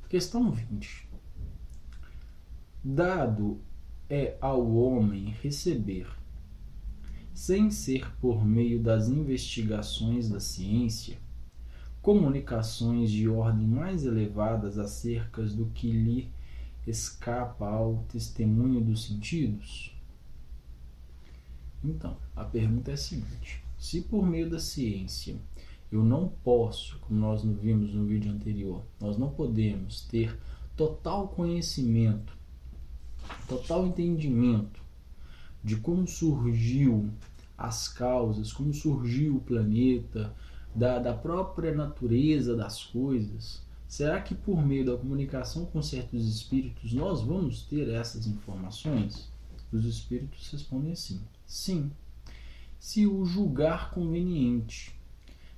Questão 20. Dado é ao homem receber, sem ser por meio das investigações da ciência, comunicações de ordem mais elevadas acerca do que lhe escapa ao testemunho dos sentidos? Então, a pergunta é a seguinte: se por meio da ciência eu não posso, como nós vimos no vídeo anterior, nós não podemos ter total conhecimento, total entendimento de como surgiu as causas, como surgiu o planeta, da própria natureza das coisas, será que por meio da comunicação com certos espíritos nós vamos ter essas informações? Os espíritos respondem assim: sim. Se o julgar conveniente,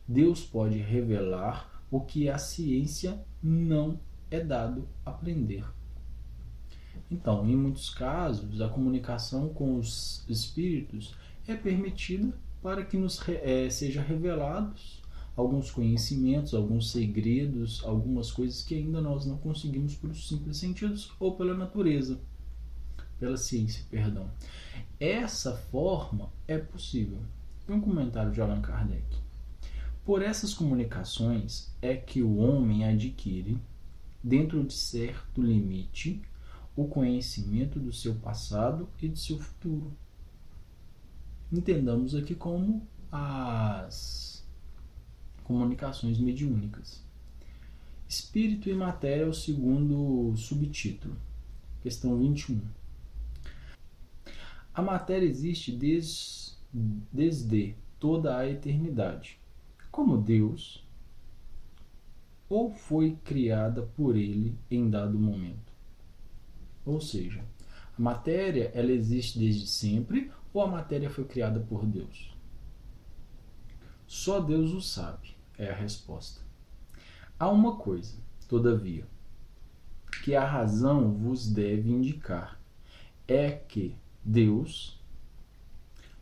Deus pode revelar o que a ciência não é dado aprender. Então, em muitos casos, a comunicação com os espíritos é permitida para que nos seja revelados alguns conhecimentos, alguns segredos, algumas coisas que ainda nós não conseguimos pelos simples sentidos ou pela natureza, pela ciência, perdão. Essa forma é possível. Tem um comentário de Allan Kardec. Por essas comunicações é que o homem adquire, dentro de certo limite, o conhecimento do seu passado e de seu futuro. Entendamos aqui como as comunicações mediúnicas. Espírito e matéria é o segundo subtítulo. Questão 21. A matéria existe desde toda a eternidade, como Deus, ou foi criada por ele em dado momento? Ou seja, a matéria ela existe desde sempre ou a matéria foi criada por Deus? Só Deus o sabe, é a resposta. Há uma coisa, todavia, que a razão vos deve indicar, é que Deus,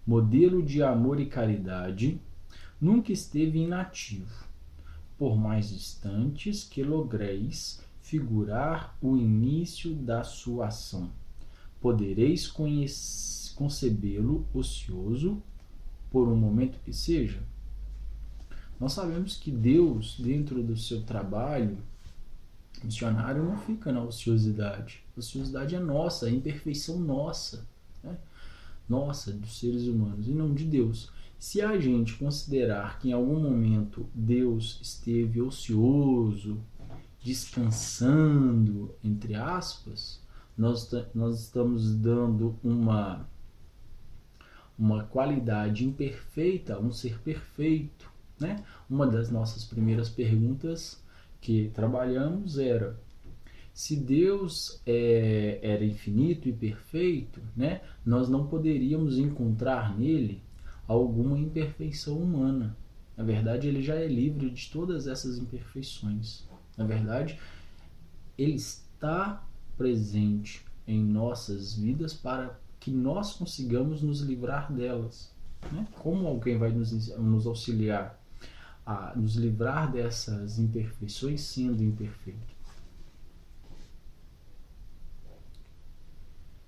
modelo de amor e caridade, nunca esteve inativo, por mais distantes que logreis figurar o início da sua ação. Podereis concebê-lo ocioso por um momento que seja? Nós sabemos que Deus, dentro do seu trabalho missionário, não fica na ociosidade. A ociosidade é nossa, a imperfeição nossa, né? Nossa, dos seres humanos, e não de Deus. Se a gente considerar que em algum momento Deus esteve ocioso, descansando, entre aspas, nós estamos dando uma qualidade imperfeita a um ser perfeito, né? Uma das nossas primeiras perguntas que trabalhamos era: se Deus era infinito e perfeito, né, nós não poderíamos encontrar nele alguma imperfeição humana. Na verdade, ele já é livre de todas essas imperfeições. Na verdade, ele está presente em nossas vidas para que nós consigamos nos livrar delas, né? Como alguém vai nos auxiliar a nos livrar dessas imperfeições sendo imperfeito?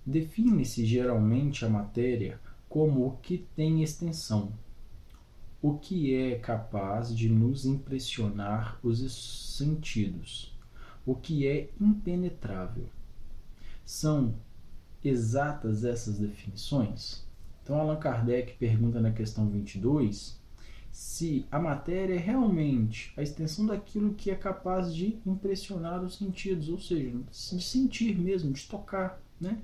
Define-se geralmente a matéria como o que tem extensão, o que é capaz de nos impressionar os sentidos, o que é impenetrável. São exatas essas definições? Então, Allan Kardec pergunta na questão 22 se a matéria é realmente a extensão daquilo que é capaz de impressionar os sentidos, ou seja, de sentir mesmo, de tocar, né?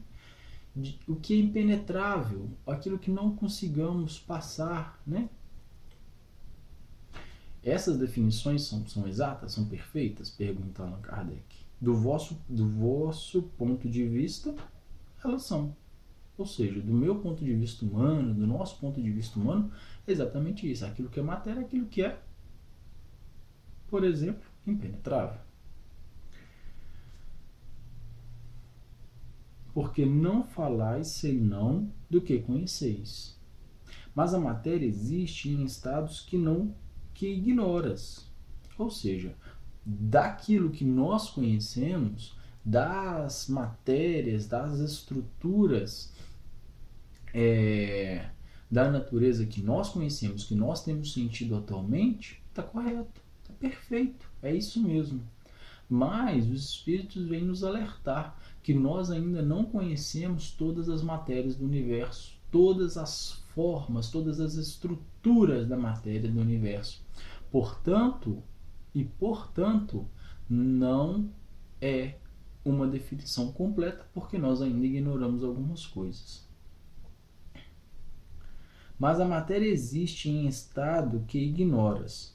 O que é impenetrável, aquilo que não consigamos passar, né? Essas definições são exatas, são perfeitas? Pergunta Allan Kardec. Do vosso ponto de vista, elas são. Ou seja, do meu ponto de vista humano, do nosso ponto de vista humano, é exatamente isso. Aquilo que é matéria, aquilo que é, por exemplo, impenetrável. Porque não falais senão do que conheceis. Mas a matéria existe em estados que ignoras. Ou seja, daquilo que nós conhecemos, das matérias, das estruturas da natureza que nós conhecemos, que nós temos sentido atualmente, está correto, está perfeito, é isso mesmo. Mas os espíritos vêm nos alertar que nós ainda não conhecemos todas as matérias do universo, todas as formas, todas as estruturas da matéria do universo. Portanto, não é uma definição completa, porque nós ainda ignoramos algumas coisas. Mas a matéria existe em estado que ignoras.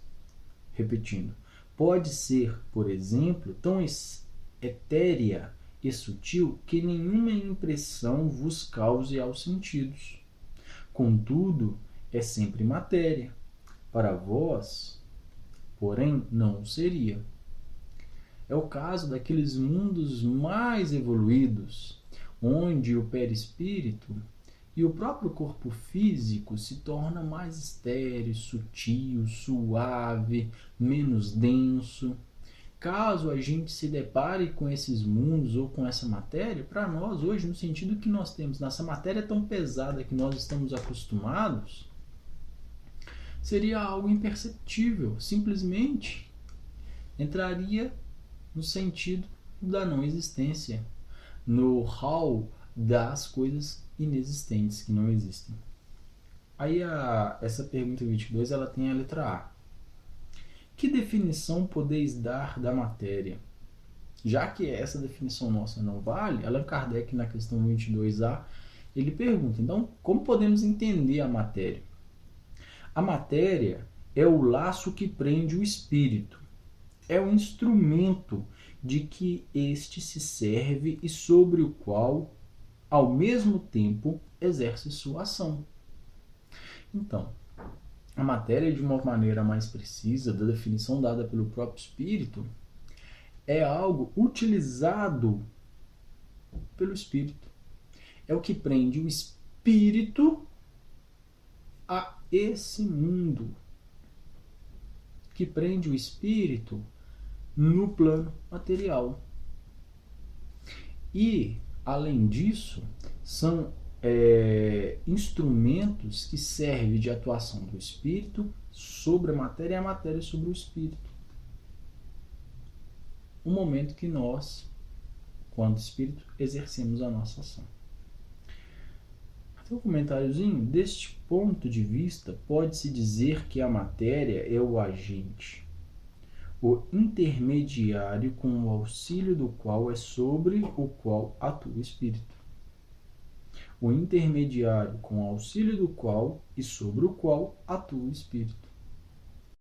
Repetindo, pode ser, por exemplo, tão etérea e sutil que nenhuma impressão vos cause aos sentidos. Contudo, é sempre matéria. Para vós, porém, não seria. É o caso daqueles mundos mais evoluídos, onde o perispírito e o próprio corpo físico se torna mais estéril, sutil, suave, menos denso. Caso a gente se depare com esses mundos ou com essa matéria, para nós hoje, no sentido que nós temos nessa matéria tão pesada que nós estamos acostumados, seria algo imperceptível, simplesmente entraria no sentido da não existência, no hall das coisas inexistentes, que não existem. Aí essa pergunta 22, ela tem a letra A. Que definição podeis dar da matéria? Já que essa definição nossa não vale, Allan Kardec, na questão 22A, ele pergunta, então, como podemos entender a matéria? A matéria é o laço que prende o espírito, é o instrumento de que este se serve e sobre o qual, ao mesmo tempo, exerce sua ação. Então, a matéria, de uma maneira mais precisa, da definição dada pelo próprio espírito, é algo utilizado pelo espírito. É o que prende o espírito a esse mundo, que prende o espírito no plano material. E, além disso, são instrumentos que servem de atuação do espírito sobre a matéria e a matéria sobre o espírito. O momento que nós, quanto espírito, exercemos a nossa ação. Tem um comentáriozinho. Deste ponto de vista, pode-se dizer que a matéria é o agente, o intermediário com o auxílio do qual é sobre o qual atua o espírito. O intermediário com o auxílio do qual e sobre o qual atua o espírito.